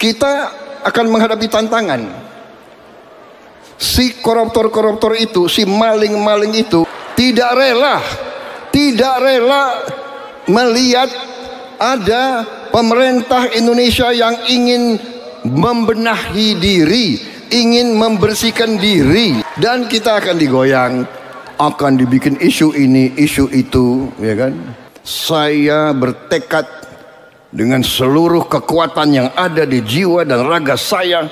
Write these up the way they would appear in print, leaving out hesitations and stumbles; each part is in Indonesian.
kita akan menghadapi tantangan. Si koruptor-koruptor itu, si maling-maling itu tidak rela melihat ada pemerintah Indonesia yang ingin membenahi diri, ingin membersihkan diri, dan kita akan digoyang, akan dibikin isu ini, isu itu, ya kan? Saya bertekad dengan seluruh kekuatan yang ada di jiwa dan raga saya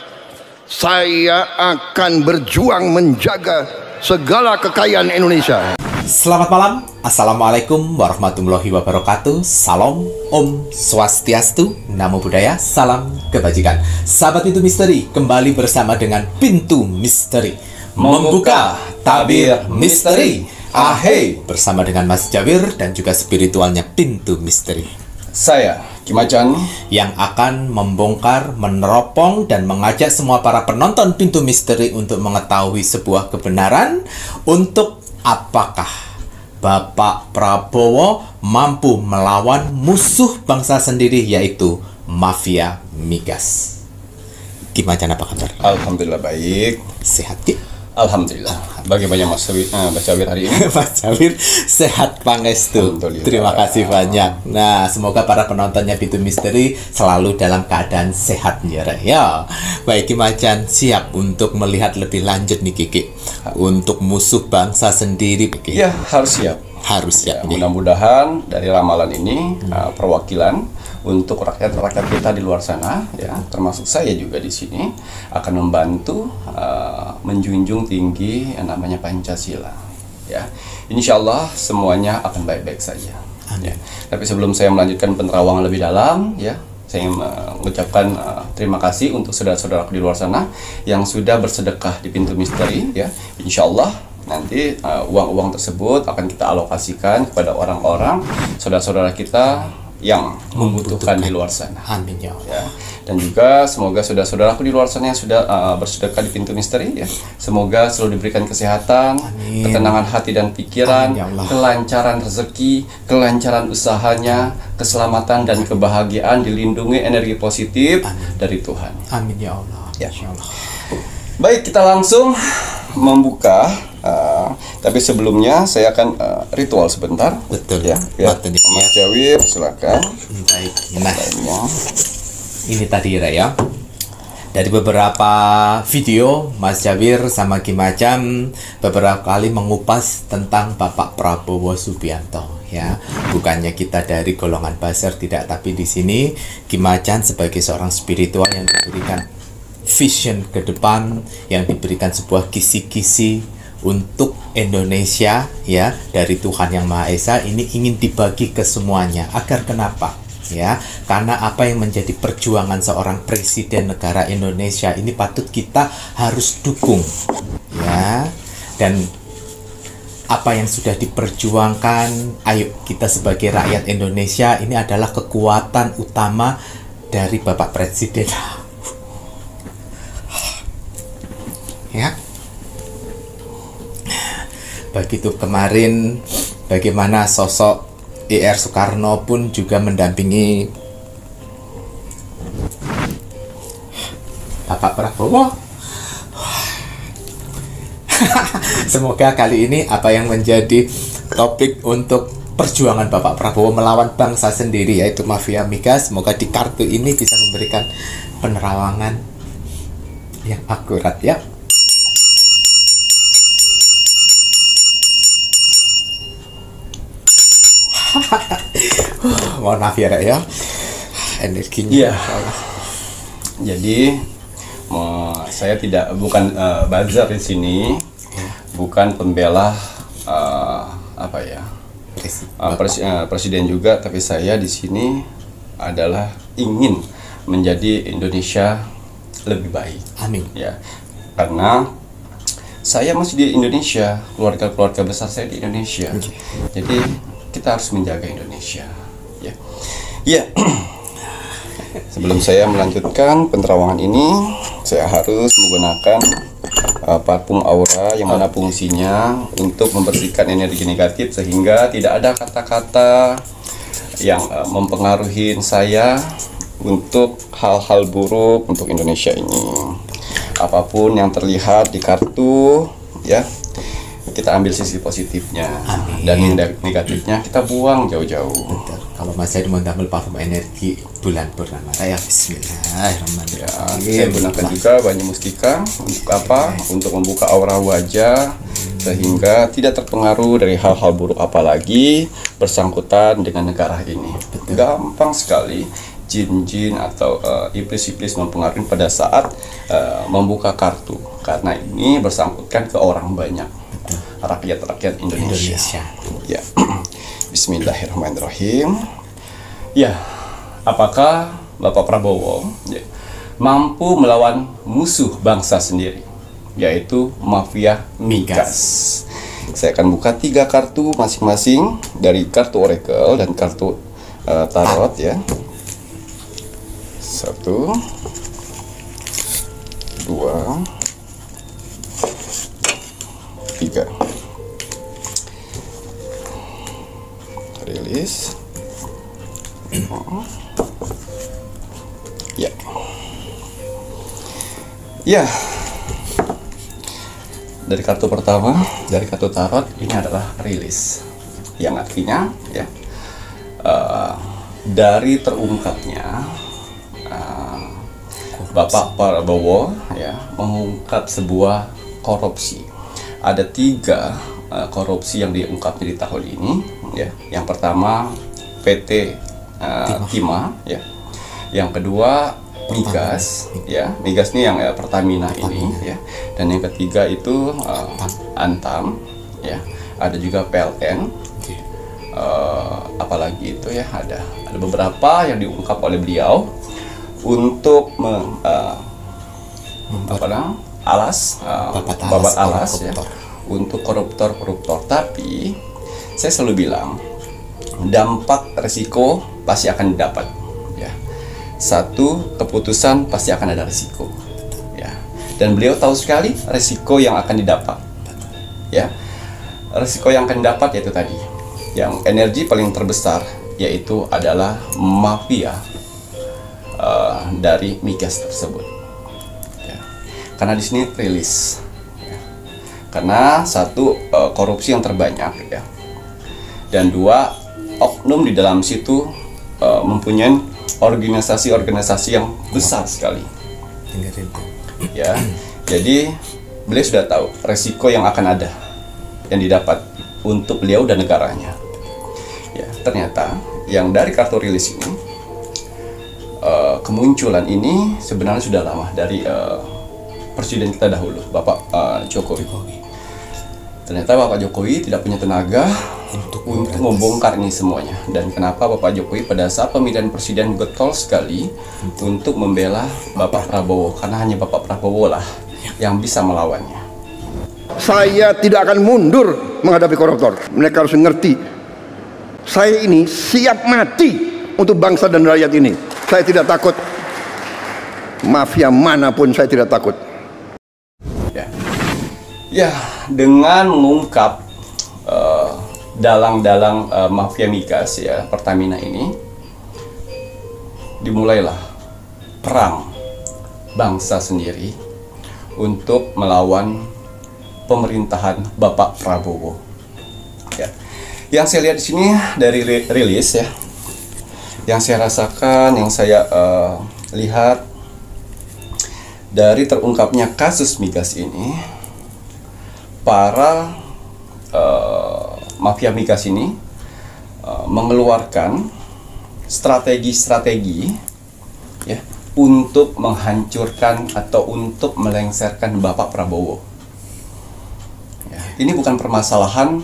akan berjuang menjaga segala kekayaan Indonesia. Selamat malam, Assalamualaikum warahmatullahi wabarakatuh. Salam, Om Swastiastu, Namo Buddhaya, salam kebajikan. Sahabat Pintu Misteri, kembali bersama dengan Pintu Misteri, membuka tabir misteri. Ahey, bersama dengan Mas Jawir dan juga spiritualnya Pintu Misteri. Saya, Ki Macan, yang akan membongkar, meneropong, dan mengajak semua para penonton Pintu Misteri untuk mengetahui sebuah kebenaran untuk apakah Bapak Prabowo mampu melawan musuh bangsa sendiri, yaitu mafia migas. Ki Macan, apa kabar? alhamdulillah baik. Sehat, Ki? Alhamdulillah. Bagaimana Mas Jawir hari ini? Mas Jawir sehat pangestu. Terima kasih banyak. Nah, semoga para penontonnya Pintu Misteri selalu dalam keadaan sehat ya. Baik, Ki Macan, siap untuk melihat lebih lanjut nih Kiki untuk musuh bangsa sendiri, Kiki. Ya, harus siap. Harus siap. Ya, mudah-mudahan dari ramalan ini perwakilan untuk rakyat kita di luar sana, ya, termasuk saya juga di sini, akan membantu menjunjung tinggi yang namanya Pancasila. Ya, insya Allah semuanya akan baik-baik saja. Ya. Tapi sebelum saya melanjutkan penerawangan lebih dalam, ya, saya mengucapkan terima kasih untuk saudara-saudara di luar sana yang sudah bersedekah di Pintu Misteri. Ya, insya Allah nanti uang-uang tersebut akan kita alokasikan kepada orang-orang saudara-saudara kita yang membutuhkan di luar sana. Amin ya Allah. Ya. Dan juga semoga saudara-saudaraku di luar sana yang sudah bersedekah di Pintu Misteri, ya, semoga selalu diberikan kesehatan, amin, ketenangan hati dan pikiran, amin, ya, kelancaran rezeki, kelancaran usahanya, keselamatan dan kebahagiaan, dilindungi energi positif, amin, dari Tuhan. Amin ya Allah. Ya. Allah. Baik, kita langsung membuka. Tapi sebelumnya saya akan ritual sebentar. Betul ya. Mas Jawir, silakan. Baik. Nah, ini tadi ya. Dari beberapa video Mas Jawir sama Ki Macan beberapa kali mengupas tentang Bapak Prabowo Subianto, ya. Bukannya kita dari golongan buzzer, tidak, tapi di sini Ki Macan sebagai seorang spiritual yang diberikan vision ke depan, yang diberikan sebuah kisi-kisi untuk Indonesia, ya, dari Tuhan Yang Maha Esa, ini ingin dibagi ke semuanya. Agar kenapa? Ya, karena apa yang menjadi perjuangan seorang presiden negara Indonesia ini patut kita harus dukung, ya. Dan apa yang sudah diperjuangkan, ayo kita sebagai rakyat Indonesia, ini adalah kekuatan utama dari Bapak Presiden. Ya. Begitu kemarin bagaimana sosok Ir Soekarno pun juga mendampingi Bapak Prabowo. Semoga kali ini apa yang menjadi topik untuk perjuangan Bapak Prabowo melawan bangsa sendiri, yaitu mafia migas, semoga di kartu ini bisa memberikan penerawangan yang akurat, ya. Mohon maaf ya, ya, energinya. Iya. Jadi saya bukan buzzer di sini, bukan pembela presiden juga, tapi saya di sini adalah ingin menjadi Indonesia lebih baik. Amin. Ya, karena saya masih di Indonesia, keluarga besar saya di Indonesia. Okay. Jadi kita harus menjaga Indonesia, ya. Ya. Sebelum saya melanjutkan penerawangan ini, saya harus menggunakan parfum aura yang mana fungsinya untuk membersihkan energi negatif sehingga tidak ada kata-kata yang mempengaruhi saya untuk hal-hal buruk untuk Indonesia ini. Apapun yang terlihat di kartu, ya, kita ambil sisi positifnya. Amin. Dan yang negatifnya kita buang jauh-jauh. Betul. Kalau Mas Jari mau tampil parfum energi bulan purnama raya, Bismillahirrahmanirrahim. Saya gunakan juga banyu mustika untuk apa? Untuk membuka aura wajah sehingga tidak terpengaruh dari hal-hal buruk apalagi bersangkutan dengan negara ini. Gampang sekali jin-jin atau iblis-iblis mempengaruhi pada saat membuka kartu, karena ini bersangkutan ke orang banyak, rakyat-rakyat Indonesia. Ya. Bismillahirrahmanirrahim. Ya, apakah Bapak Prabowo mampu melawan musuh bangsa sendiri, yaitu mafia migas? Saya akan buka 3 kartu masing-masing dari kartu oracle dan kartu tarot, ya. 1, 2, 3. Rilis. Ya. Ya. Dari kartu pertama, dari kartu tarot, ini adalah rilis. Yang artinya, ya, dari terungkapnya Bapak Prabowo, ya, mengungkap sebuah korupsi. Ada 3 korupsi yang diungkapnya di tahun ini, ya. Yang pertama PT Timah, ya. Yang kedua migas, ya. Migas ini yang Pertamina ini, ya. Dan yang ketiga itu Antam, ya. Ada juga PLN. Apalagi itu, ya, ada beberapa yang diungkap oleh beliau untuk babat alas, ya, untuk koruptor. Tapi saya selalu bilang dampak resiko pasti akan didapat, ya. Satu keputusan pasti akan ada resiko, ya. Dan beliau tahu sekali resiko yang akan didapat, ya. Resiko yang akan didapat yaitu tadi, yang energi paling terbesar yaitu adalah mafia dari migas tersebut, ya. Karena di sini rilis, ya. Karena satu korupsi yang terbanyak, ya. Dan 2 oknum di dalam situ mempunyai organisasi-organisasi yang besar sekali, ya. Jadi beliau sudah tahu resiko yang akan ada, yang didapat untuk beliau dan negaranya, ya. Ternyata yang dari kartu rilis ini, kemunculan ini sebenarnya sudah lama dari presiden kita dahulu, Bapak Jokowi. Ternyata Bapak Jokowi tidak punya tenaga untuk membongkar ini semuanya. Dan kenapa Bapak Jokowi pada saat pemilihan presiden getol sekali untuk membela Bapak Prabowo, karena hanya Bapak Prabowo lah yang bisa melawannya. Saya tidak akan mundur menghadapi koruptor. Mereka harus mengerti, saya ini siap mati untuk bangsa dan rakyat ini. Saya tidak takut mafia manapun, saya tidak takut. Ya, dengan mengungkap dalang-dalang mafia migas, ya, Pertamina ini, dimulailah perang bangsa sendiri untuk melawan pemerintahan Bapak Prabowo, ya. Yang saya lihat di sini dari rilis, ya, yang saya rasakan, yang saya lihat dari terungkapnya kasus migas ini, para mafia migas ini mengeluarkan strategi-strategi, ya, untuk menghancurkan atau untuk melengsarkan Bapak Prabowo. Ya, ini bukan permasalahan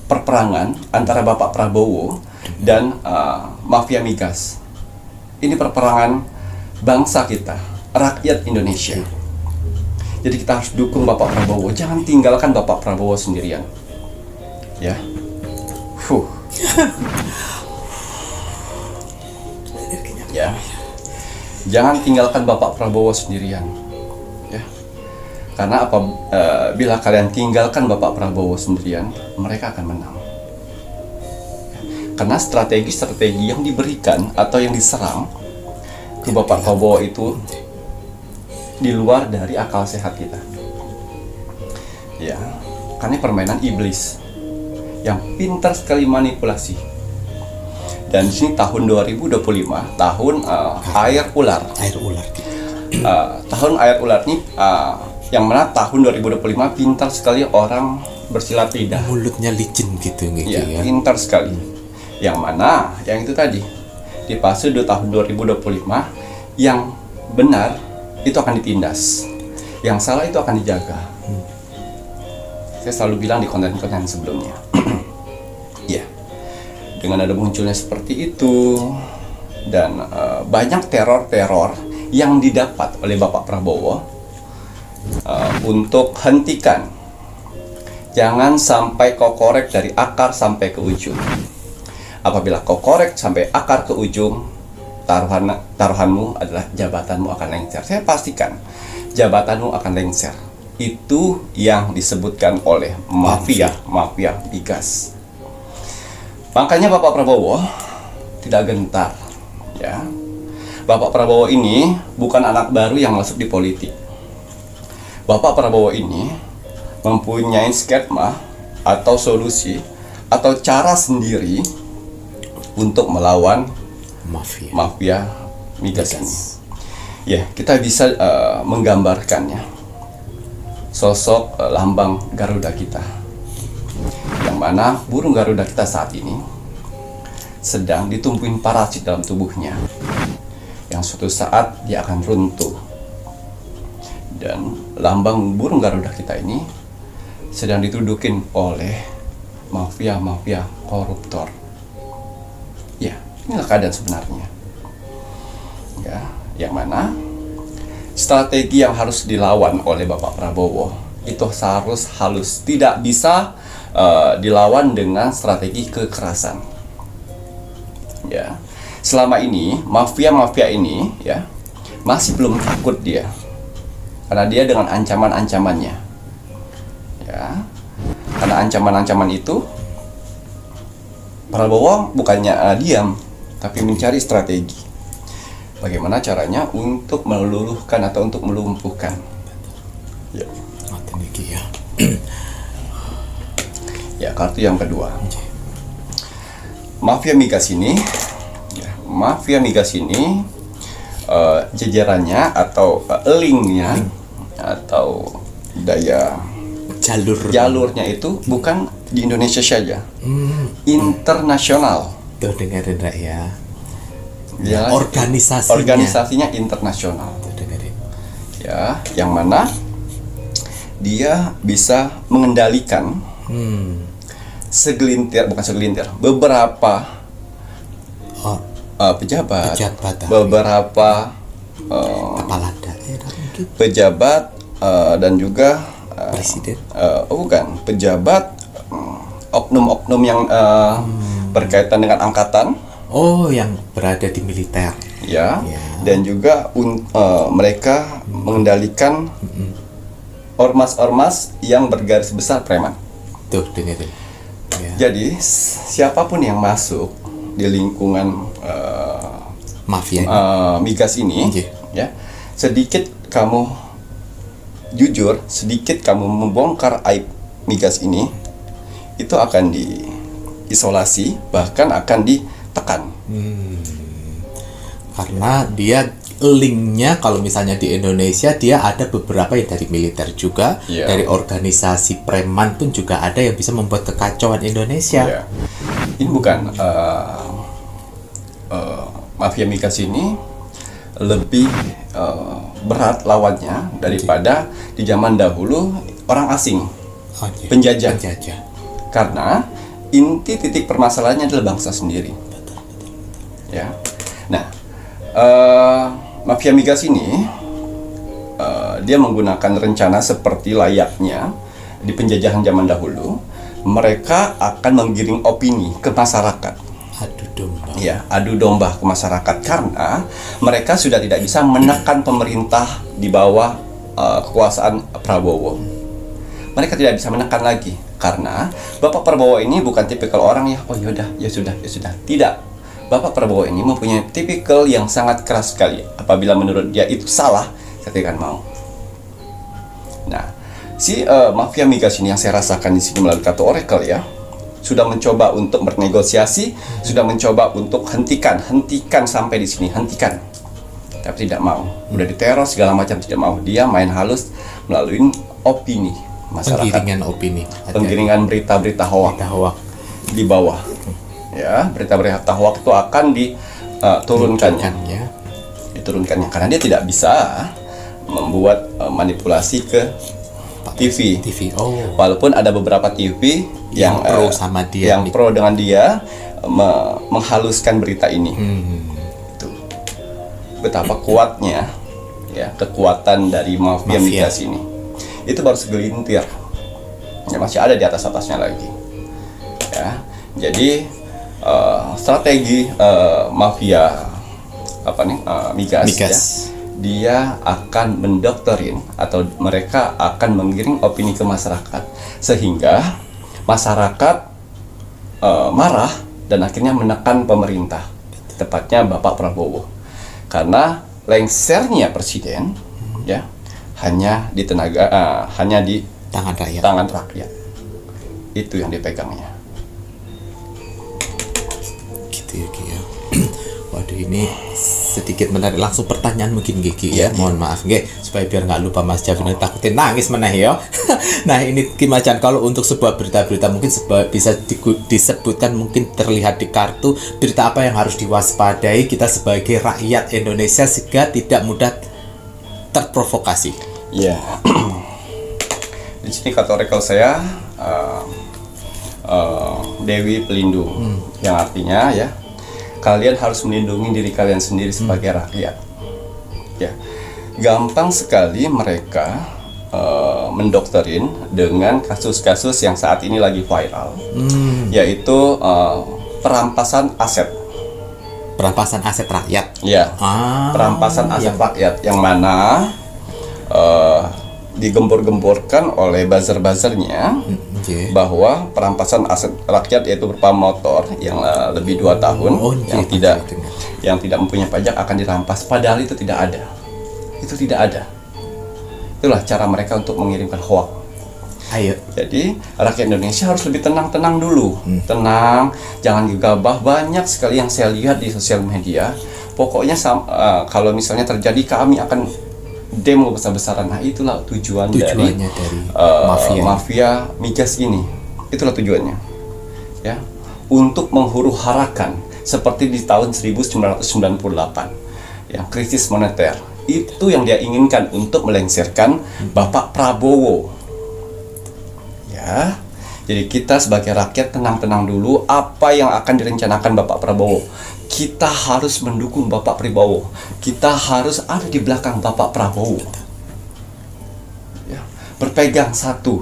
perperangan antara Bapak Prabowo dan mafia migas. Ini perperangan bangsa kita, rakyat Indonesia. Jadi kita harus dukung Bapak Prabowo, jangan tinggalkan Bapak Prabowo sendirian, ya. Ya, jangan tinggalkan Bapak Prabowo sendirian, ya. Karena bila kalian tinggalkan Bapak Prabowo sendirian, mereka akan menang. Karena strategi-strategi yang diberikan atau yang diserang ke Bapak Prabowo itu di luar dari akal sehat kita. Ya, karena permainan iblis yang pintar sekali manipulasi. Dan di sini tahun 2025, tahun air ular. Air ular. Tahun air ular ini yang mana tahun 2025 pintar sekali orang bersilat lidah. Mulutnya licin gitu Ya, ya. pintar sekali. Yang mana yang itu tadi di fase tahun 2025 yang benar itu akan ditindas, yang salah itu akan dijaga. Saya selalu bilang di konten-konten sebelumnya. Ya, dengan ada munculnya seperti itu dan banyak teror-teror yang didapat oleh Bapak Prabowo untuk hentikan, jangan sampai kau korek dari akar sampai ke ujung. Apabila kau korek sampai akar ke ujung, taruhanmu adalah jabatanmu akan lengser. Saya pastikan jabatanmu akan lengser. Itu yang disebutkan oleh mafia migas. Makanya Bapak Prabowo tidak gentar, ya. Bapak Prabowo ini bukan anak baru yang masuk di politik. Bapak Prabowo ini mempunyai skema atau solusi atau cara sendiri untuk melawan mafia migas ini. Ya, kita bisa menggambarkannya. Sosok lambang Garuda kita, yang mana burung Garuda kita saat ini sedang ditumpuin parasit dalam tubuhnya, yang suatu saat dia akan runtuh. Dan lambang burung Garuda kita ini sedang ditudukin oleh mafia koruptor. Ya, inilah keadaan sebenarnya. Ya, yang mana strategi yang harus dilawan oleh Bapak Prabowo itu halus, tidak bisa dilawan dengan strategi kekerasan. Ya, selama ini mafia ini ya masih belum takut dia, karena dia dengan ancaman-ancamannya. Ya, karena ancaman-ancaman itu Prabowo bukannya diam, tapi mencari strategi. Bagaimana caranya untuk meluluhkan atau untuk melumpuhkan. Ya. Ya, kartu yang kedua. Mafia migas ini, jajarannya atau linknya atau daya jalurnya itu bukan di Indonesia saja, internasional. Tuh dengerin ya. Ya, organisasinya internasional. Tuh dengerin. Ya, yang mana dia bisa mengendalikan beberapa pejabat, beberapa kepala daerah mungkin, pejabat dan juga presiden. Bukan pejabat, oknum-oknum yang berkaitan dengan angkatan. Oh, yang berada di militer. Ya. Dan juga mereka mengendalikan ormas-ormas yang bergaris besar preman. Tuh dengerin. Ya. Jadi siapapun yang masuk di lingkungan mafia migas ini, ya, sedikit kamu jujur, sedikit kamu membongkar aib migas ini, itu akan diisolasi, bahkan akan ditekan. Karena dia linknya, kalau misalnya di Indonesia dia ada beberapa yang dari militer juga, dari organisasi preman pun juga ada yang bisa membuat kekacauan Indonesia. Ini bukan mafia migas ini lebih berat lawannya daripada di zaman dahulu orang asing, penjajah. Karena inti titik permasalahannya adalah bangsa sendiri. Ya, nah, mafia migas ini dia menggunakan rencana seperti layaknya di penjajahan zaman dahulu. Mereka akan menggiring opini ke masyarakat. Adu domba ke masyarakat, karena mereka sudah tidak bisa menekan pemerintah di bawah kekuasaan Prabowo. Mereka tidak bisa menekan lagi karena Bapak Prabowo ini bukan tipikal orang ya, oh yaudah, ya sudah. Tidak. Bapak Prabowo ini mempunyai tipikal yang sangat keras sekali. Apabila menurut dia itu salah, ketika mau. Nah, si mafia migas ini yang saya rasakan di sini melalui kartu Oracle ya, sudah mencoba untuk bernegosiasi, sudah mencoba untuk hentikan sampai di sini, hentikan. Tapi tidak mau. Udah diteror segala macam, tidak mau. Dia main halus melalui opini masyarakat. Penggiringan opini. Penggiringan berita-berita hoak di bawah. Ya, berita-berita hoak itu akan diturunkannya. Diturunkannya karena dia tidak bisa membuat manipulasi ke TV. Walaupun ada beberapa TV yang pro sama dia, yang pro dengan dia menghaluskan berita ini. Itu betapa kuatnya ya kekuatan dari mafia migas ini. Itu baru segelintir. Ya, masih ada di atasnya lagi. Ya, jadi strategi mafia migas. Ya, dia akan mendoktrin atau mereka akan menggiring opini ke masyarakat sehingga masyarakat marah dan akhirnya menekan pemerintah, tepatnya Bapak Prabowo, karena lengsernya presiden ya hanya di tangan rakyat. Itu yang dipegangnya. Gitu ya. Waduh, ini sedikit menarik. Langsung pertanyaan mungkin Gigi ya. Mohon maaf nggih, supaya biar nggak lupa Mas Javin, takutin nangis meneh ya. Nah, ini Kimacan, kalau untuk sebuah berita-berita mungkin bisa disebutkan, mungkin terlihat di kartu, berita apa yang harus diwaspadai kita sebagai rakyat Indonesia sehingga tidak mudah terprovokasi. Ya. Di sini kartu Oracle saya Dewi Pelindung, yang artinya ya, kalian harus melindungi diri kalian sendiri sebagai rakyat. Ya, gampang sekali mereka mendoktrin dengan kasus-kasus yang saat ini lagi viral, yaitu perampasan aset. Perampasan aset rakyat. Ya, perampasan aset rakyat yang mana digembor-gemborkan oleh buzzer-buzzernya bahwa perampasan aset rakyat yaitu berupa motor yang lebih 2 tahun yang tidak mempunyai pajak akan dirampas, padahal itu tidak ada. Itu tidak ada. Itulah cara mereka untuk mengirimkan hoax. Ayo. Jadi rakyat Indonesia harus lebih tenang dulu. Tenang, jangan gegabah. Banyak sekali yang saya lihat di sosial media. Pokoknya kalau misalnya terjadi kami akan demo besar-besaran. Nah, itulah tujuannya dari mafia migas ini. Itulah tujuannya. Ya, untuk menghuru-harakan seperti di tahun 1998. Ya, krisis moneter. Itu yang dia inginkan untuk melengsarkan Bapak Prabowo. Ya. Jadi kita sebagai rakyat tenang-tenang dulu. Apa yang akan direncanakan Bapak Prabowo, kita harus mendukung Bapak Prabowo. Kita harus ada di belakang Bapak Prabowo. Ya, berpegang satu.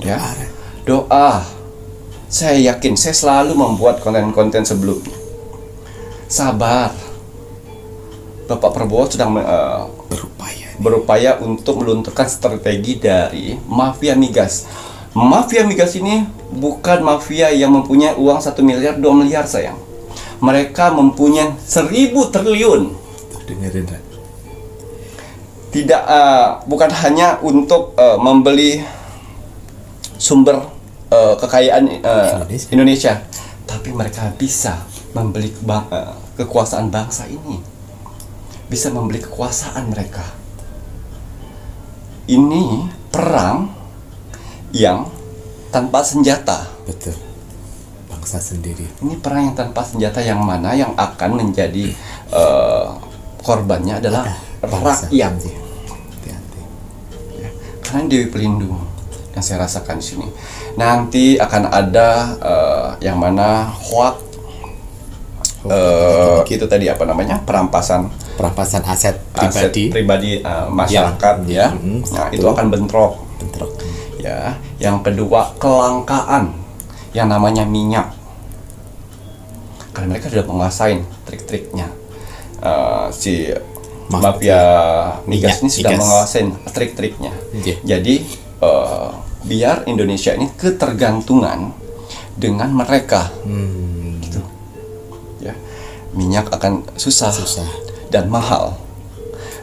Ya, doa. Saya yakin, saya selalu membuat konten-konten sebelumnya. Sabar. Bapak Prabowo sedang berupaya untuk melunturkan strategi dari mafia migas. Mafia migas ini bukan mafia yang mempunyai uang 1 miliar, 2 miliar sayang. Mereka mempunyai 1000 triliun. Dengerin, Ren. Tidak, bukan hanya untuk membeli sumber kekayaan Indonesia, tapi mereka bisa membeli kekuasaan bangsa ini. Bisa membeli kekuasaan mereka. Ini perang yang tanpa senjata. Betul. Bangsa sendiri. Ini perang yang tanpa senjata, yang mana yang akan menjadi korbannya adalah rakyat. Ya, karena Dewi Pelindung yang saya rasakan di sini. Nanti akan ada yang mana hoax itu tadi apa namanya, perampasan aset pribadi masyarakat ya. Nah, itu akan bentrok. Ya, yang kedua kelangkaan yang namanya minyak, karena mereka sudah menguasai trik-triknya. Si mafia migas ini sudah menguasai trik-triknya. Jadi biar Indonesia ini ketergantungan dengan mereka. Gitu. minyak akan susah dan mahal,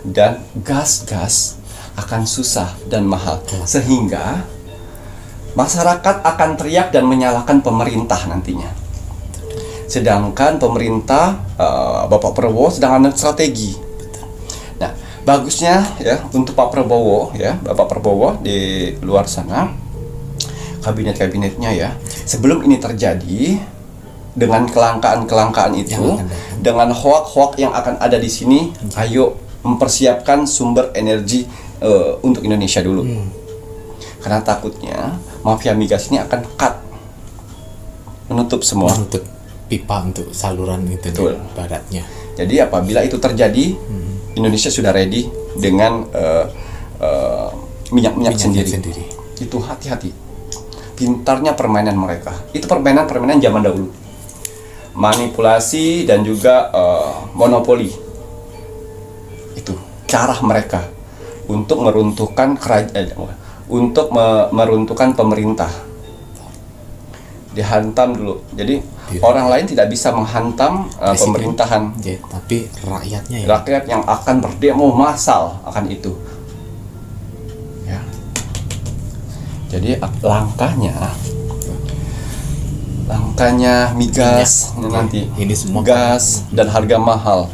dan gas akan susah dan mahal, sehingga masyarakat akan teriak dan menyalahkan pemerintah nantinya. Sedangkan pemerintah, Bapak Prabowo sedang ada strategi. Nah, bagusnya ya untuk Pak Prabowo ya, Bapak Prabowo di luar sana, kabinet-kabinetnya ya, sebelum ini terjadi, dengan kelangkaan itu, dengan hoak-hoak yang akan ada di sini, ayo mempersiapkan sumber energi untuk Indonesia dulu. Karena takutnya mafia migas ini akan cut, menutup semua. Menutup pipa untuk saluran itu baratnya. Jadi apabila itu terjadi, Indonesia sudah ready dengan minyak sendiri. Itu hati-hati. Pintarnya permainan mereka. Itu permainan zaman dahulu. Manipulasi dan juga monopoli. Itu cara mereka untuk meruntuhkan meruntuhkan pemerintah. Dihantam dulu. Jadi orang lain tidak bisa menghantam pemerintahan. Tapi rakyatnya ya. Rakyat yang akan berdemo massal akan itu. Ya. Jadi langkahnya migas nanti. Ini semua gas dan harga mahal.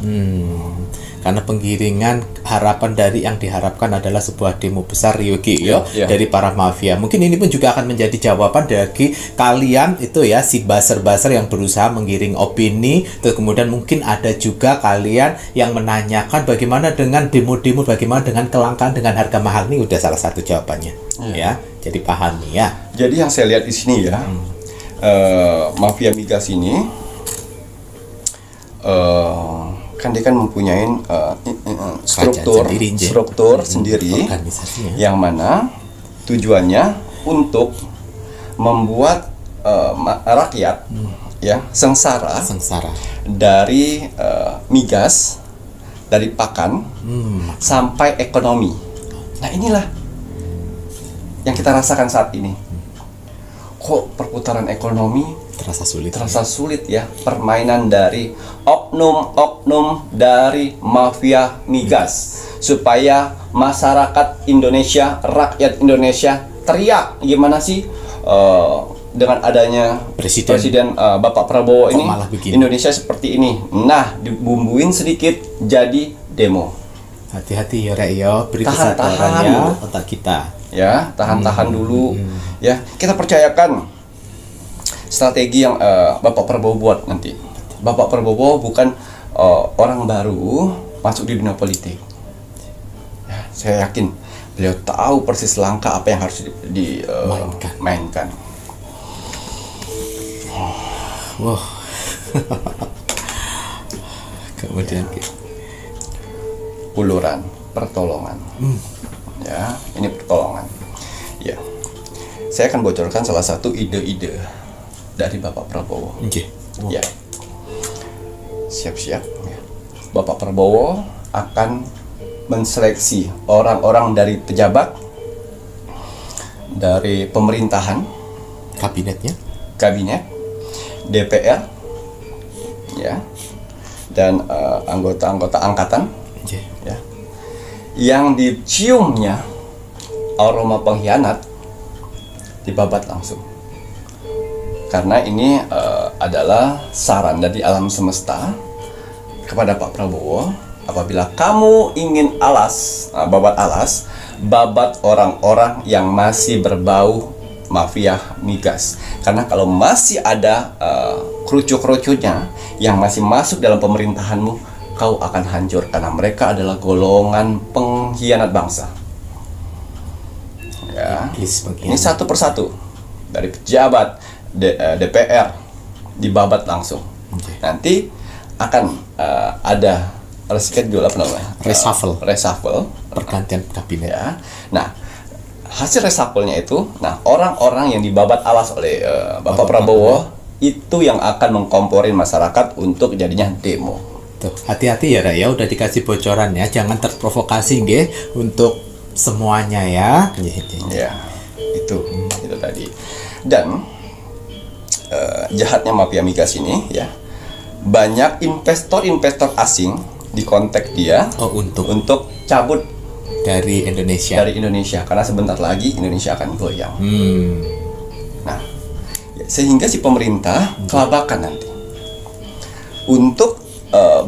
Karena penggiringan harapan dari yang diharapkan adalah sebuah demo besar Yogi dari para mafia. Mungkin ini pun juga akan menjadi jawaban bagi kalian itu ya, si buzzer-buzzer yang berusaha menggiring opini. Terus kemudian mungkin ada juga kalian yang menanyakan bagaimana dengan demo-demo, bagaimana dengan kelangkaan, dengan harga mahal. Ini udah salah satu jawabannya ya. Jadi paham nih ya. Jadi yang saya lihat di sini ya, mafia migas ini kan dia kan mempunyai struktur sendiri yang mana tujuannya untuk membuat rakyat ya sengsara dari migas, dari pakan sampai ekonomi. Nah, inilah yang kita rasakan saat ini. Kok perputaran ekonomi terasa sulit ya. Permainan dari oknum dari mafia migas, supaya masyarakat Indonesia, rakyat Indonesia teriak gimana sih dengan adanya Presiden Bapak Prabowo ini, Indonesia seperti ini. Nah, dibumbuin sedikit jadi demo. Hati-hati ya Rek ya, beri kesadaran ya otak kita. Ya, tahan dulu. Ya, kita percayakan strategi yang Bapak Prabowo buat nanti. Bapak Prabowo bukan orang baru masuk di dunia politik. Ya, saya yakin beliau tahu persis langkah apa yang harus mainkan. Wow. Kemudian uluran pertolongan. Ya, ini pertolongan. Ya, saya akan bocorkan salah satu ide-ide dari Bapak Prabowo. Ya, siap-siap. Ya. Bapak Prabowo akan menseleksi orang-orang dari pejabat, dari pemerintahan, kabinet, DPR, ya, dan anggota-anggota angkatan, ya, yang diciumnya aroma pengkhianat dibabat langsung. Karena ini adalah saran dari alam semesta kepada Pak Prabowo, apabila kamu ingin babat orang-orang yang masih berbau mafia migas. Karena kalau masih ada kerucut-kerucutnya yang masih masuk dalam pemerintahanmu, kau akan hancur, karena mereka adalah golongan pengkhianat bangsa. Ya, ini satu persatu dari pejabat DPR dibabat langsung. Nanti akan ada reshuffle pergantian kabinet. Ya. Nah, hasil reshuffle-nya itu, orang-orang yang dibabat alas oleh Bapak Prabowo itu yang akan mengkomporin masyarakat untuk jadinya demo. Tuh, hati-hati ya Raya, udah dikasih bocoran ya, jangan terprovokasi nggih untuk semuanya ya. Ya, itu tadi. Dan jahatnya mafia migas ini ya, banyak investor-investor asing dikontak dia untuk cabut dari Indonesia. Karena sebentar lagi Indonesia akan goyang. Nah, sehingga si pemerintah kelabakan nanti untuk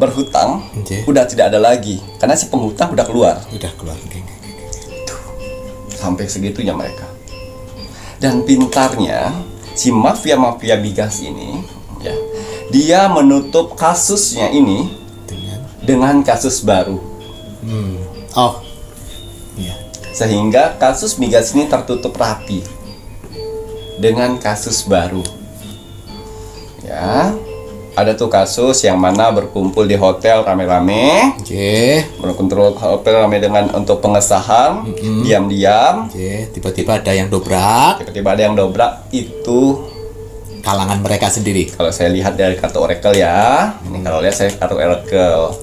berhutang. Udah tidak ada lagi karena si penghutang udah keluar. Sampai segitunya mereka. Dan pintarnya si mafia migas ini, ya, dia menutup kasusnya ini dengan kasus baru. Sehingga kasus migas ini tertutup rapi dengan kasus baru. Ya, ada tuh kasus yang mana berkumpul di hotel rame-rame. Berkumpul hotel rame dengan untuk pengesahan, diam-diam. Tiba-tiba ada yang dobrak. Itu kalangan mereka sendiri. Kalau saya lihat dari kartu Oracle ya, ini kalau lihat saya kartu Oracle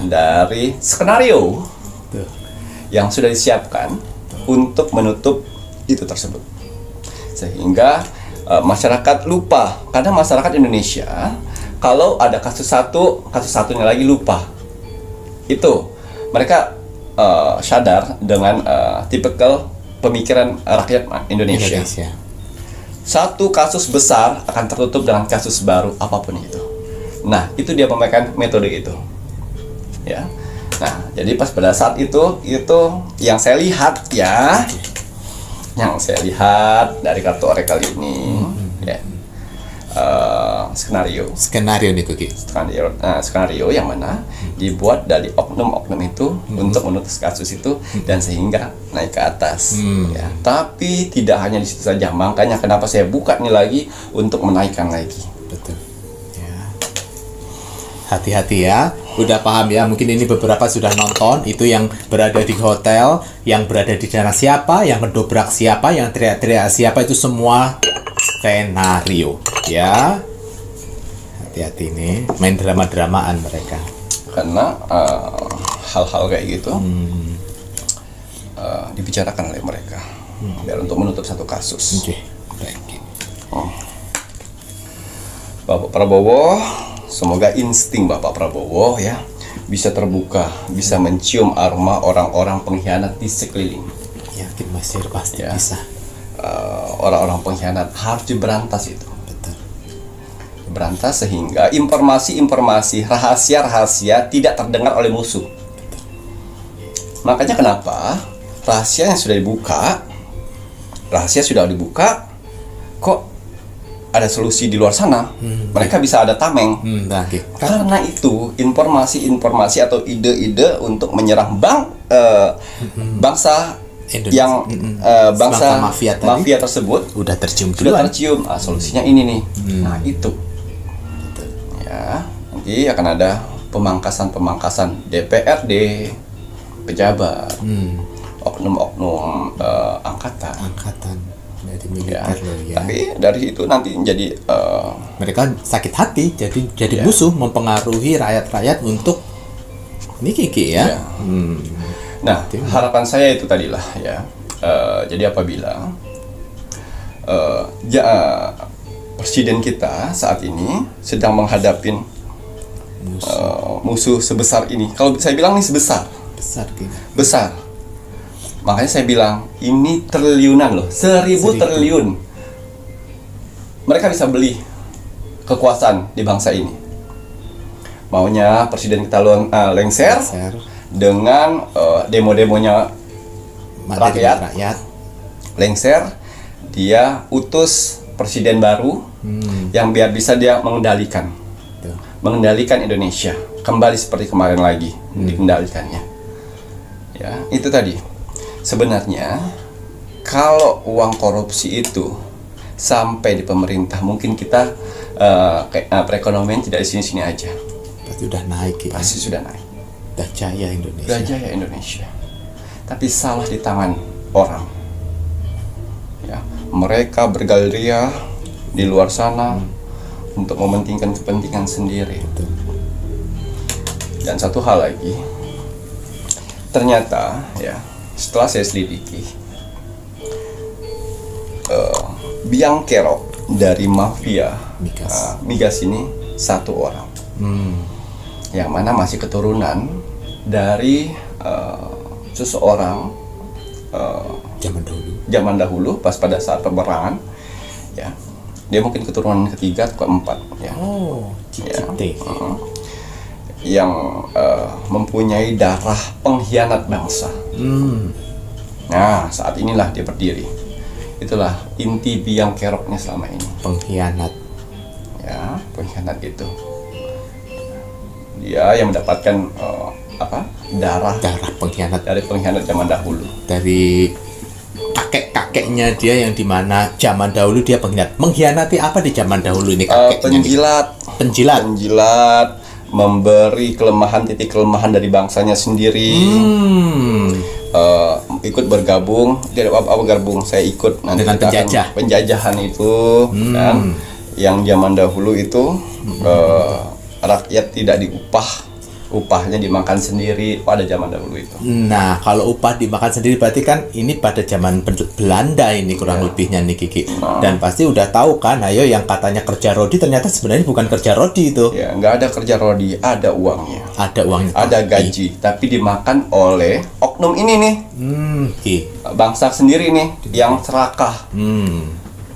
dari skenario yang sudah disiapkan untuk menutup itu tersebut, sehingga masyarakat lupa. Karena masyarakat Indonesia kalau ada kasus satunya lagi lupa. Itu mereka sadar dengan tipikal pemikiran rakyat Indonesia. Satu kasus besar akan tertutup dengan kasus baru apapun itu. Nah, itu dia memakai metode itu. Ya. Nah, jadi pas pada saat itu yang saya lihat ya. Yang saya lihat dari kartu Oracle ini ya. Skenario nih Kuki. Skenario yang mana dibuat dari oknum-oknum itu untuk menutup kasus itu dan sehingga naik ke atas. Ya. Tapi tidak hanya di situ saja, makanya kenapa saya buka nih lagi untuk menaikkan lagi. Betul. Ya. Hati-hati ya. Udah paham ya? Mungkin ini beberapa sudah nonton. Itu yang berada di hotel, yang berada di sana siapa, yang mendobrak siapa, yang teriak-teriak siapa, itu semua skenario ya. Hati-hati nih, main drama-dramaan mereka. Karena hal-hal kayak gitu dibicarakan oleh mereka biar untuk menutup satu kasus. Bapak Prabowo, semoga insting Bapak Prabowo ya bisa terbuka, bisa mencium aroma orang-orang pengkhianat di sekeliling. Yakin Mas Sir pasti ya. Bisa. Orang-orang pengkhianat harus diberantas itu. Betul. Berantas sehingga informasi-informasi rahasia-rahasia tidak terdengar oleh musuh. Betul. Makanya kenapa rahasia sudah dibuka, kok ada solusi di luar sana, mereka bisa ada tameng. Karena itu informasi-informasi atau ide-ide untuk menyerang bangsa yang bangsa mafia tersebut udah tercium. Solusinya ini nih. Nah itu ya, nanti akan ada pemangkasan DPRD, pejabat, oknum-oknum angkatan dari militer ya. Tapi dari itu nanti jadi mereka sakit hati, jadi musuh, mempengaruhi rakyat-rakyat untuk ini Kiki ya. Nah, harapan saya itu tadilah ya. Jadi apabila presiden kita saat ini sedang menghadapi musuh sebesar ini. Kalau saya bilang ini besar. Makanya saya bilang ini triliunan loh, 1000 triliun. Mereka bisa beli kekuasaan di bangsa ini. Maunya presiden kita lengser dengan demo-demonya rakyat, lengser, dia utus presiden baru yang biar bisa dia mengendalikan Indonesia kembali seperti kemarin lagi dikendalikannya. Ya, itu tadi. Sebenarnya kalau uang korupsi itu sampai di pemerintah, mungkin kita perekonomian tidak di sini-sini aja. Pasti udah naik ya. Pasti sudah naik. Udah jaya Indonesia. Tapi salah di tangan orang. Ya, mereka bergaleria di luar sana untuk mementingkan kepentingan sendiri. Dan satu hal lagi, ternyata ya setelah saya selidiki, biang kerok dari mafia migas ini satu orang. yang mana masih keturunan dari seseorang zaman dahulu pas pada saat peperangan, ya. Dia mungkin keturunan ketiga atau keempat, ya. Yang mempunyai darah pengkhianat bangsa. Nah, saat inilah dia berdiri. Itulah inti biang keroknya selama ini. Pengkhianat. Ya, pengkhianat itu. Dia yang mendapatkan darah pengkhianat dari pengkhianat zaman dahulu. Dari kakek-kakeknya dia yang dimana zaman dahulu dia mengkhianati apa di zaman dahulu ini kakeknya? Penjilat, memberi titik kelemahan dari bangsanya sendiri. Ikut bergabung, saya ikut nanti dengan penjajahan itu, kan? Yang zaman dahulu itu rakyat tidak upahnya dimakan sendiri pada zaman dahulu itu. Nah, kalau upah dimakan sendiri berarti kan ini pada zaman Belanda ini kurang lebihnya nih Kiki. Dan pasti udah tahu kan, ayo yang katanya kerja rodi ternyata sebenarnya bukan kerja rodi itu. Ya, nggak ada kerja rodi, ada uangnya. Ada uangnya. Ada gaji, tapi dimakan oleh oknum ini nih. Bangsa sendiri nih, yang serakah.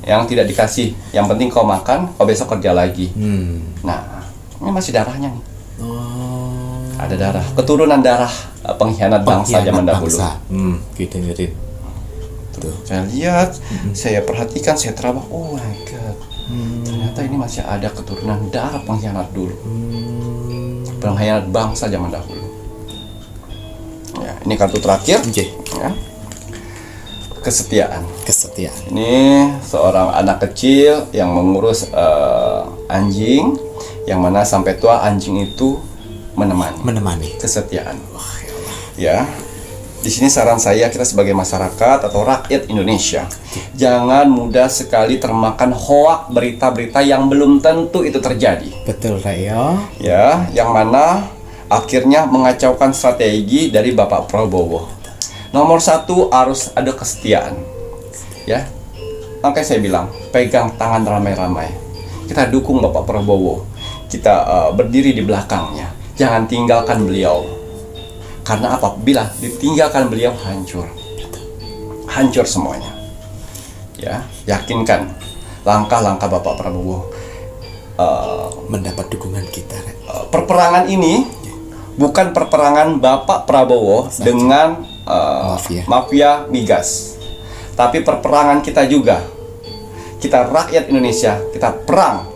Yang tidak dikasih. Yang penting kau makan, kau besok kerja lagi. Nah, ini masih darahnya nih. Ada darah, keturunan darah pengkhianat bangsa zaman dahulu. Kita dengerin. Tuh, saya lihat, saya perhatikan, saya terawak. Oh my god, ternyata ini masih ada keturunan darah pengkhianat dulu, pengkhianat bangsa zaman dahulu. Ya, ini kartu terakhir. Ya. Kesetiaan. Ini seorang anak kecil yang mengurus anjing, yang mana sampai tua anjing itu menemani. Kesetiaan. Ya. Di sini saran saya, kita sebagai masyarakat atau rakyat Indonesia, jangan mudah sekali termakan hoak berita-berita yang belum tentu itu terjadi. Betul, Rayo. Ya, yang mana akhirnya mengacaukan strategi dari Bapak Prabowo. Nomor satu, harus ada kesetiaan. Ya. Makanya saya bilang, pegang tangan ramai-ramai. Kita dukung Bapak Prabowo. Kita berdiri di belakangnya. Jangan tinggalkan beliau. Karena apabila ditinggalkan beliau, hancur semuanya. Ya, yakinkan langkah-langkah Bapak Prabowo mendapat dukungan kita. Perperangan ini bukan perperangan Bapak Prabowo dengan mafia migas, tapi perperangan kita juga. Kita rakyat Indonesia, kita perang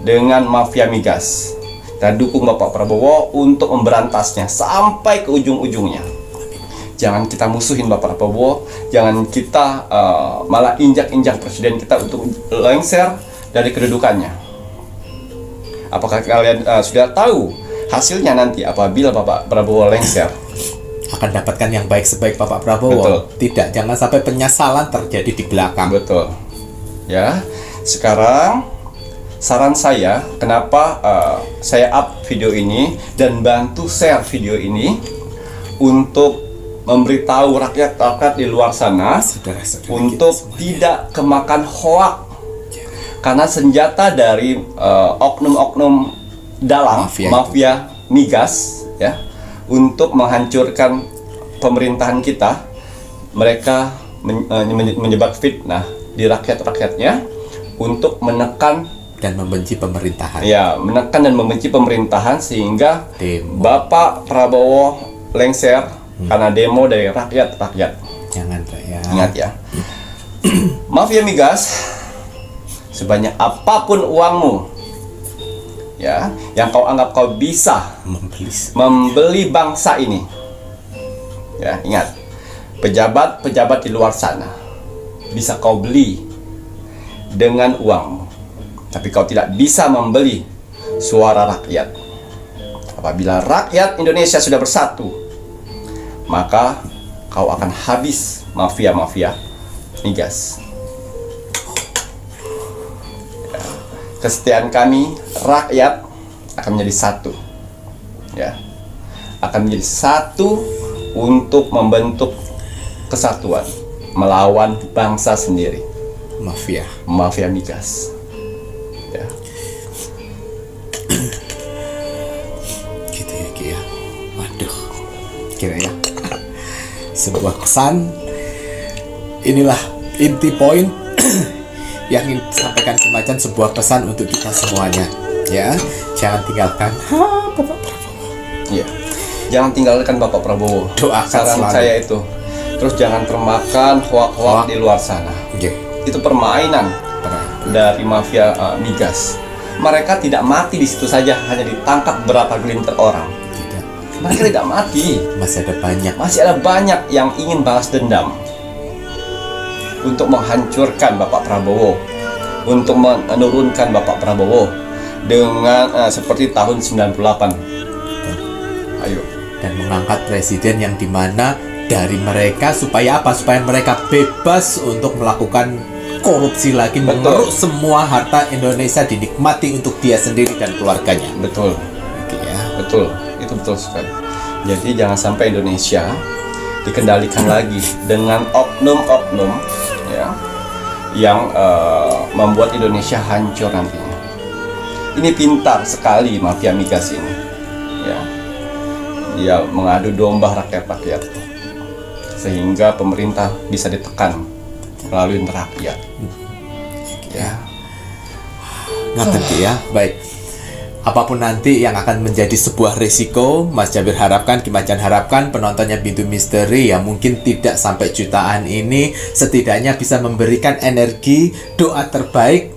dengan mafia migas. Kita dukung Bapak Prabowo untuk memberantasnya sampai ke ujung-ujungnya. Jangan kita musuhin Bapak Prabowo, jangan kita malah injak-injak presiden kita untuk lengser dari kedudukannya. Apakah kalian sudah tahu hasilnya nanti apabila Bapak Prabowo lengser? Akan dapatkan yang baik sebaik Bapak Prabowo. Betul. Tidak, jangan sampai penyesalan terjadi di belakang. Betul. Ya, sekarang saran saya, kenapa saya up video ini dan bantu share video ini untuk memberitahu rakyat-rakyat di luar sana untuk tidak kemakan hoak, karena senjata dari oknum-oknum dalam mafia migas, ya, untuk menghancurkan pemerintahan kita. Mereka menyebar fitnah di rakyat-rakyatnya untuk menekan dan membenci pemerintahan. Ya, menekan dan membenci pemerintahan sehingga Bapak Prabowo lengser karena demo dari rakyat-rakyat. Jangan, Pak, ya. Ingat ya. Mafia migas, sebanyak apapun uangmu, ya, yang kau anggap kau bisa membeli bangsa ini. Ya, ingat. Pejabat-pejabat di luar sana bisa kau beli dengan uangmu. Tapi kau tidak bisa membeli suara rakyat. Apabila rakyat Indonesia sudah bersatu, maka kau akan habis mafia-mafia migas. Ya. Kesetiaan kami, rakyat, akan menjadi satu. Ya. Akan menjadi satu untuk membentuk kesatuan melawan bangsa sendiri. Mafia migas. Ya. sebuah kesan. Inilah inti poin yang ingin sampaikan Ki Macan, sebuah pesan untuk kita semuanya. Ya, jangan tinggalkan Bapak Prabowo. Iya. Jangan tinggalkan Bapak Prabowo. Doakan saran selalu. saya itu. Terus jangan termakan hoak-hoak di luar sana. Itu permainan dari mafia migas. Mereka tidak mati di situ saja, hanya ditangkap berapa gelintir orang. Tidak. Mereka tidak mati. Masih ada banyak yang ingin balas dendam untuk menghancurkan Bapak Prabowo, untuk menurunkan Bapak Prabowo dengan seperti tahun 98. Ayo. Dan mengangkat presiden yang dimana dari mereka supaya apa? Supaya mereka bebas untuk melakukan korupsi lagi, mengeruk semua harta Indonesia dinikmati untuk dia sendiri dan keluarganya. Betul. Ya. Betul. Itu betul sekali. Jadi jangan sampai Indonesia dikendalikan lagi dengan oknum-oknum ya yang membuat Indonesia hancur nantinya. Ini pintar sekali mafia migas ini. Ya. Dia mengadu domba rakyat-rakyat sehingga pemerintah bisa ditekan melalui rakyat. Ya. Ngaten ya. Baik. Apapun nanti yang akan menjadi sebuah risiko, Mas Jabir harapkan, Ki Macan harapkan penontonnya Pintu Misteri yang mungkin tidak sampai jutaan ini setidaknya bisa memberikan energi, doa terbaik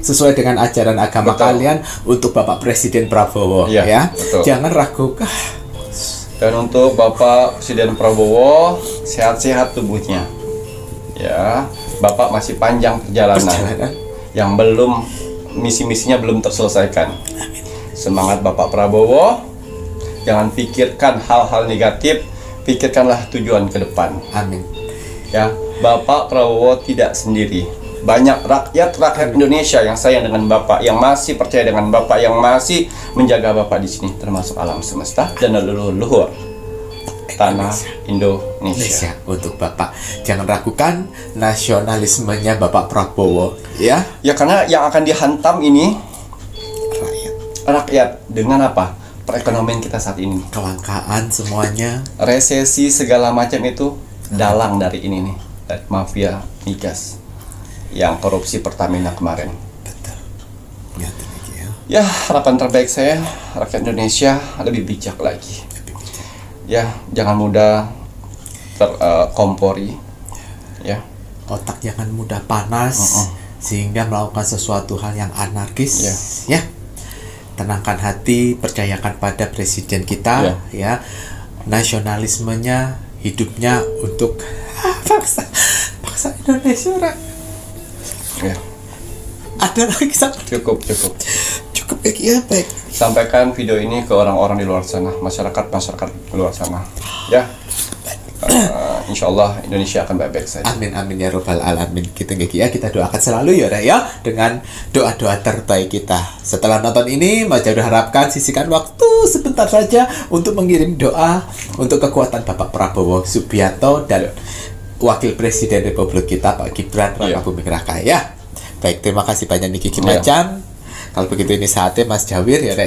sesuai dengan ajaran agama kalian untuk Bapak Presiden Prabowo. Ya. Betul. Jangan ragukan. Dan untuk Bapak Presiden Prabowo, sehat-sehat tubuhnya. Ya, Bapak masih panjang perjalanan. Yang belum, misi-misinya belum terselesaikan. Semangat Bapak Prabowo. Jangan pikirkan hal-hal negatif, pikirkanlah tujuan ke depan. Amin. Ya, Bapak Prabowo tidak sendiri. Banyak rakyat Indonesia yang sayang dengan Bapak, yang masih percaya dengan Bapak, yang masih menjaga Bapak di sini, termasuk alam semesta dan leluhur tanah Indonesia. Untuk Bapak, jangan ragukan nasionalismenya Bapak Prabowo, ya. Ya, karena yang akan dihantam ini rakyat dengan apa? Perekonomian kita saat ini, kelangkaan semuanya, resesi segala macam itu dalang dari ini nih, dari mafia migas yang korupsi Pertamina kemarin. Betul. Ya, harapan terbaik saya rakyat Indonesia lebih bijak lagi. Ya, jangan mudah terkompori. Ya, otak jangan mudah panas sehingga melakukan sesuatu hal yang anarkis. Ya, tenangkan hati, percayakan pada presiden kita. Ya, nasionalismenya, hidupnya untuk bangsa Indonesia. Ya. Ada lagi cukup ya, baik. Sampaikan video ini ke orang-orang di luar sana, masyarakat di luar sana. Ya. Insya Allah Indonesia akan baik-baik saja. Amin ya robbal alamin. Kita doakan selalu ya dengan doa-doa terbaik kita. Setelah nonton ini, Mas Jabir harapkan sisihkan waktu sebentar saja untuk mengirim doa untuk kekuatan Bapak Prabowo Subianto dan Wakil Presiden Republik kita Pak Gibran Raka Buming Raka ya. Baik, terima kasih banyak Niki Ki Macan. Kalau begitu ini saatnya Mas Jawir ya.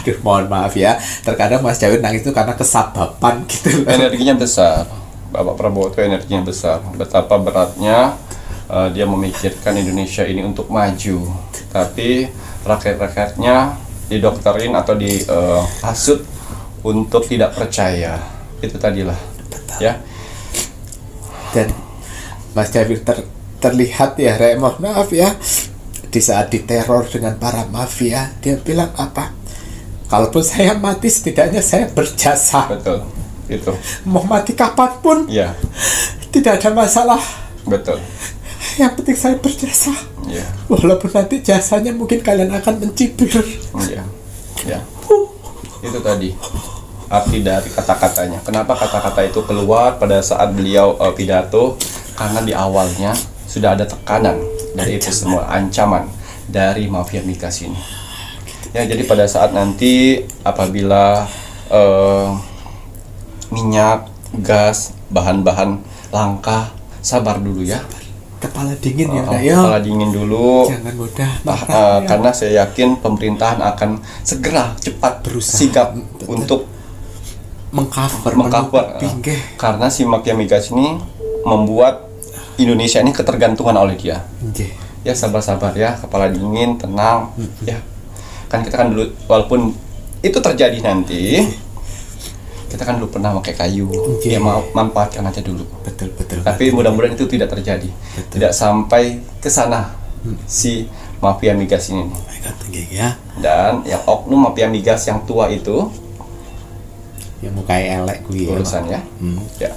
Aduh, mohon maaf ya. Terkadang Mas Jawir nangis itu karena kesababan gitu. Energinya besar. Bapak Prabowo itu energinya besar. Betapa beratnya dia memikirkan Indonesia ini untuk maju. Tapi rakyat-rakyatnya didokterin atau dihasut untuk tidak percaya. Itu tadilah. Ya. Dan Mas Jawir terlihat ya, mohon maaf ya, di saat diteror dengan para mafia, dia bilang apa? Kalaupun saya mati, setidaknya saya berjasa. Betul, itu. Mau mati kapanpun, ya, tidak ada masalah. Betul. Yang penting saya berjasa. Ya. Walaupun nanti jasanya mungkin kalian akan mencibir. Ya, ya. Itu tadi arti dari kata-katanya. Kenapa kata-kata itu keluar pada saat beliau pidato? Karena di awalnya sudah ada tekanan dari itu semua, ancaman dari mafia migas ini. Ya, jadi pada saat nanti apabila minyak, gas, bahan-bahan langka, sabar dulu ya. Kepala dingin ya, kepala dingin dulu. Jangan mudah. Karena saya yakin pemerintahan akan segera cepat sigap untuk mengcover mengcover karena si mafia migas ini membuat Indonesia ini ketergantungan oleh dia. Ya sabar-sabar ya, kepala dingin, tenang. Ya kan kita kan dulu, walaupun itu terjadi nanti, kita kan dulu pernah pakai kayu. Ya manfaatkan aja dulu. Betul. Tapi mudah-mudahan itu tidak terjadi. Tidak sampai ke sana si mafia migas ini. Ya. Dan yang oknum mafia migas yang tua itu, yang mukanya elek gue urusan ya. Ya.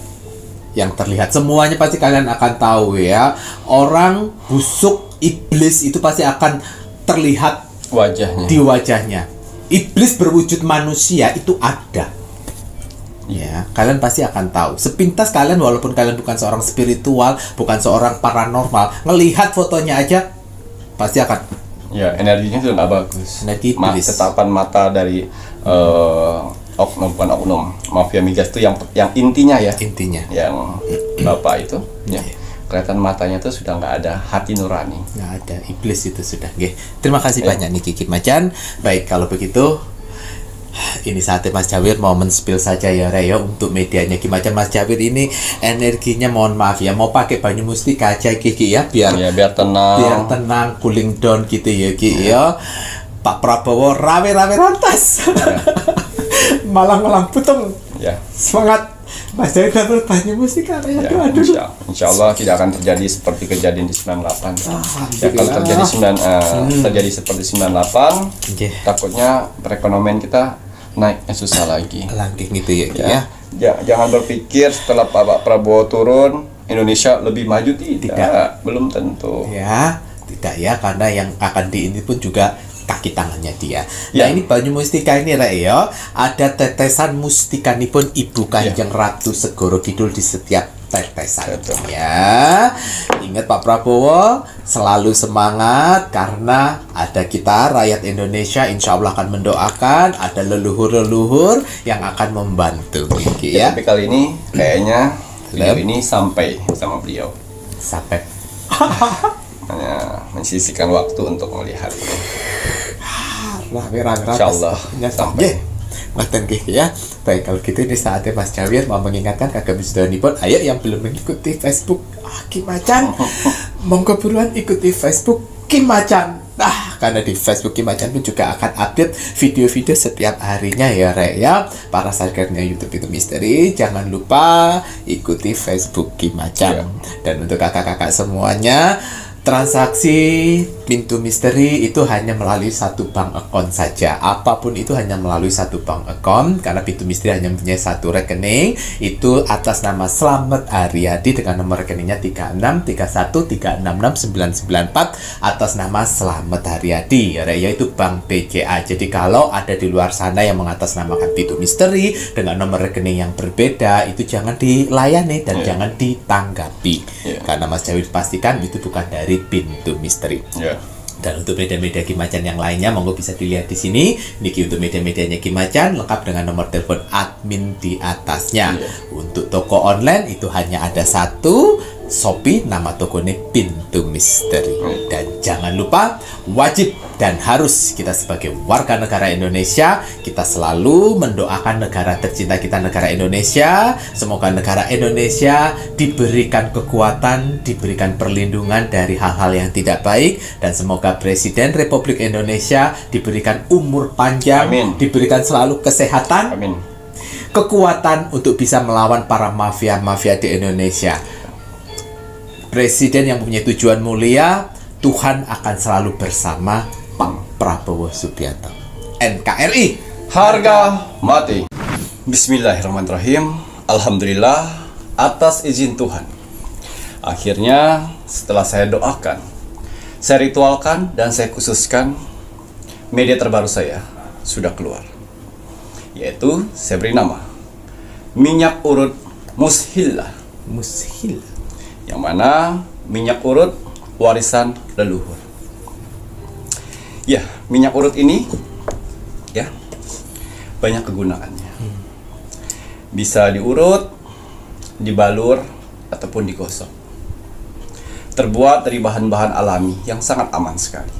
Yang terlihat semuanya pasti kalian akan tahu ya. Orang busuk iblis itu pasti akan terlihat wajahnya. Di wajahnya. Iblis berwujud manusia itu ada. Ya, kalian pasti akan tahu. Sepintas kalian, walaupun kalian bukan seorang spiritual, bukan seorang paranormal, ngelihat fotonya aja pasti akan. Ya, energinya sudah nggak bagus. Tatapan mata dari oknum mafia migas itu yang intinya ya. Yang bapak itu, ya. Kelihatan matanya tuh sudah nggak ada hati nurani. Nggak ada, iblis itu sudah. Terima kasih banyak nih Kiki Macan. Baik, kalau begitu. Ini saatnya Mas Jawir mau men-spill saja ya Reo untuk medianya Ki Macan. Mas Jawir ini energinya mohon maaf ya, mau pakai Banyu Mustika aja Kiki ya, biar tenang, cooling down gitu ya Ki ya. Pak Prabowo rame-rame rantas malang-malang putung ya. Semangat Mas Jawir dapat Banyu Mustika ya. Insya Allah tidak akan terjadi seperti kejadian di 98 ya. Kalau terjadi seperti 98 takutnya perekonomian kita naiknya susah lagi gitu ya. Jangan berpikir setelah Pak Prabowo turun Indonesia lebih maju, tidak. Belum tentu ya, tidak ya, karena yang akan ini pun juga kaki tangannya dia. Nah ini Banyu Mustika ini Reo, ada tetesan mustika ini pun Ibu Kanjeng Ratu Segoro Kidul di setiap tetesan. Ya, ingat Pak Prabowo selalu semangat karena ada kita rakyat Indonesia insya Allah akan mendoakan, ada leluhur-leluhur yang akan membantu ya. Tapi kali ini kayaknya beliau ini sampai sama beliau. Sampai. Hanya mensisihkan waktu untuk melihat. Insya Allah sampai. Maten ya. Baik, kalau gitu ini saatnya Mas Jawir mau mengingatkan kagak bisa pun ayo yang belum mengikuti Facebook Ki Macan monggo buruan ikuti Facebook Ki Macan. Karena di Facebook Ki Macan pun juga akan update video-video setiap harinya ya Rek ya. Para subscribernya YouTube itu misteri, jangan lupa ikuti Facebook Ki Macan. Dan untuk kakak-kakak semuanya, transaksi pintu misteri itu hanya melalui satu bank account saja. Apapun itu hanya melalui satu bank account, karena pintu misteri hanya mempunyai satu rekening. Itu atas nama Slamet Aryadi dengan nomor rekeningnya 3631366994 atas nama Slamet Aryadi. Yaitu Bank BCA. Jadi kalau ada di luar sana yang mengatasnamakan pintu misteri dengan nomor rekening yang berbeda, itu jangan dilayani dan jangan ditanggapi. Karena Mas Jawir pastikan itu bukan dari pintu misteri. Dan untuk media-media Ki Macan yang lainnya monggo bisa dilihat di sini. Niki untuk media-medianya Ki Macan lengkap dengan nomor telepon admin di atasnya. Untuk toko online itu hanya ada satu, Shopee, nama tokonya Pintu Misteri. Dan jangan lupa, wajib dan harus kita sebagai warga negara Indonesia, kita selalu mendoakan negara tercinta kita, negara Indonesia. Semoga negara Indonesia diberikan kekuatan, diberikan perlindungan dari hal-hal yang tidak baik, dan semoga Presiden Republik Indonesia diberikan umur panjang, diberikan selalu kesehatan, kekuatan untuk bisa melawan para mafia-mafia di Indonesia. Presiden yang mempunyai tujuan mulia, Tuhan akan selalu bersama Pak Prabowo Subianto. NKRI harga mati. Bismillahirrahmanirrahim. Alhamdulillah atas izin Tuhan. Akhirnya setelah saya doakan, saya ritualkan dan saya khususkan, media terbaru saya sudah keluar. Yaitu saya beri nama minyak urut Mushillah. Yang mana minyak urut warisan leluhur. Ya, minyak urut ini ya banyak kegunaannya. Bisa diurut, dibalur, ataupun digosok. Terbuat dari bahan-bahan alami yang sangat aman sekali.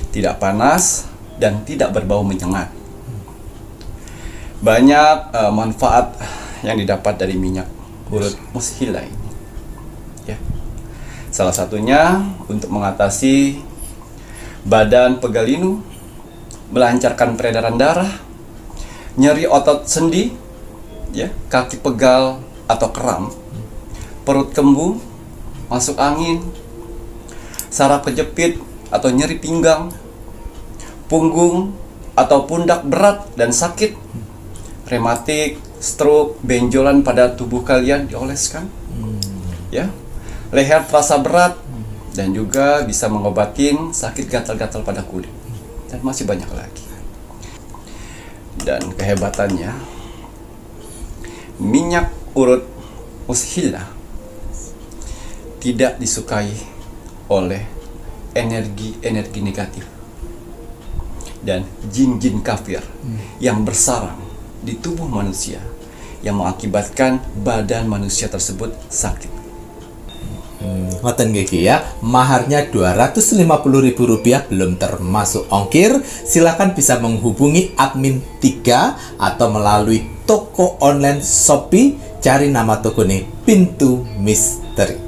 Tidak panas dan tidak berbau menyengat. Banyak manfaat yang didapat dari minyak urut mushila ini. Ya. Salah satunya untuk mengatasi badan pegalinu, melancarkan peredaran darah, nyeri otot sendi, ya, kaki pegal atau kram, perut kembung, masuk angin, saraf kejepit atau nyeri pinggang, punggung atau pundak berat dan sakit, rematik, stroke, benjolan pada tubuh kalian dioleskan, ya, leher terasa berat, dan juga bisa mengobatin sakit gatal-gatal pada kulit, dan masih banyak lagi. Dan kehebatannya, minyak urut mushila tidak disukai oleh energi-energi negatif dan jin-jin kafir yang bersarang di tubuh manusia yang mengakibatkan badan manusia tersebut sakit. Ngoten nggih ya, maharnya Rp250.000 belum termasuk ongkir. Silakan bisa menghubungi admin 3 atau melalui toko online Shopee, cari nama toko ini Pintu Misteri.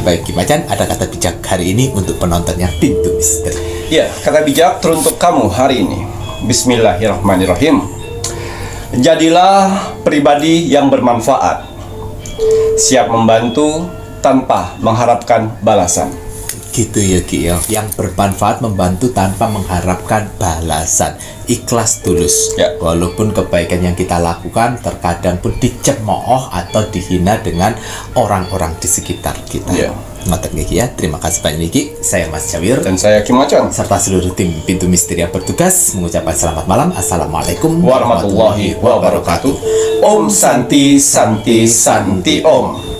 Baik, Ki Macan, ada kata bijak hari ini untuk penontonnya Pintu Misteri. Ya, kata bijak teruntuk kamu hari ini. Bismillahirrahmanirrahim. Jadilah pribadi yang bermanfaat, siap membantu tanpa mengharapkan balasan. Gitu ya Ki ya, yang bermanfaat membantu tanpa mengharapkan balasan, ikhlas tulus Ya. Walaupun kebaikan yang kita lakukan terkadang pun dicemooh atau dihina dengan orang-orang di sekitar kita. Ya. Ngoten nggih ya, terima kasih banyak Ki. Saya Mas Jawir Dan saya Ki Macan serta seluruh tim Pintu Misteri yang bertugas mengucapkan selamat malam. Assalamualaikum warahmatullahi wabarakatuh. Om Santi Santi Santi Om.